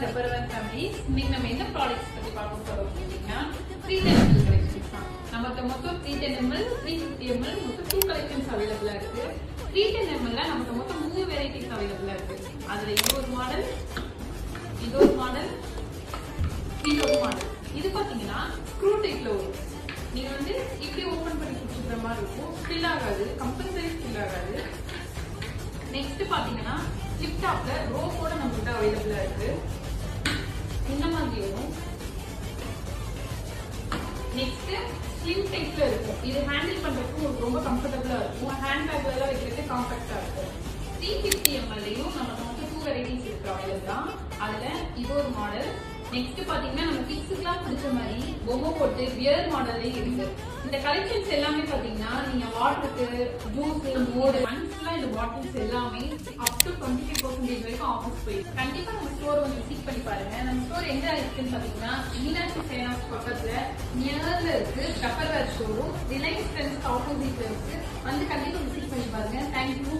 Rubberware Families. இன்னைக்கு நம்ம என்ன ப்ராடக்ட்ஸ் பத்தி பார்க்க போறோம் அப்படின்னா 310 ml கலெக்ஷன்ஸ் தான். நமக்கு மொத்தம் 310 ml, 350 ml மொத்தம் 2 கலெக்ஷன்ஸ் அவைலபிளா இருக்கு. 310 ml ல நமக்கு மொத்தம் 3 வெரைட்டிஸ் அவைலபிளா இருக்கு. அதுல இது ஒரு மாடல், இது ஒரு மாடல், இது ஒரு மாடல். இது பாத்தீங்கன்னா ஸ்க்ரூ டைப்ல வரும். நீங்க வந்து இப்படி ஓபன் பண்ணி குடிச்சுக்கிற மாதிரி இருக்கும். ஸ்பில் ஆகாது, கம்பல்சரி ஸ்பில் ஆகாது. நெக்ஸ்ட் பாத்தீங்கன்னா ஃபிளிப் டாப்ல ரோப்போட நம்மகிட்ட அவைலபிளா இருக்கு. இந்த மாதிரி வரும். நெக்ஸ்ட் ஸ்லிம் டைப்ல இருக்கும். இது ஹேண்டில் பண்றதுக்கு உங்களுக்கு ரொம்ப கம்ஃபர்டபுளா இருக்கும். ஹேண்ட் பேக்ல எல்லாம் வைக்கிறதுக்கு காம்பாக்டா இருக்கும். 350 mlலையும் நமக்கு வந்து 2 வெரைட்டிஸ் இருக்கு அவைலபிளா. அதுல இது ஒரு மாடல். நெக்ஸ்ட் பாத்தீங்கன்னா நம்ம கிட்ஸுக்குலாம் பிடிச்ச மாதிரி பொம்மை போட்டு பியர் மாடல்லே இருக்கு. இந்த கலெக்ஷன்ஸ் எல்லாமே பாத்தீங்கன்னா நீங்க வாட்டருக்கு, ஜூஸ், மோடு, ஒன்ஸ்லாம் இந்த பாட்டில்ஸ் எல்லாமே அப் டு 25% வரைக்கும் ஆஃபர்ஸ் போயிருக்கு. கண்டிப்பா நம்ம ஸ்டோர் வந்து விசிட் பண்ணி பாருங்க. நம்ம ஸ்டோர் எங்க இருக்குன்னு பாத்தீங்கன்னா மீனாட்சி ஃபைனான்ஸ் பக்கத்துல நியர்ல இருக்கு. Rubberware ஷோரூம் ரிலையன்ஸ் ட்ரெண்ட்ஸ் ஆப்போசிட்ல இருக்கு. வந்து கண்டிப்பா விசிட் பண்ணி பாருங்க. தேங்க்யூ.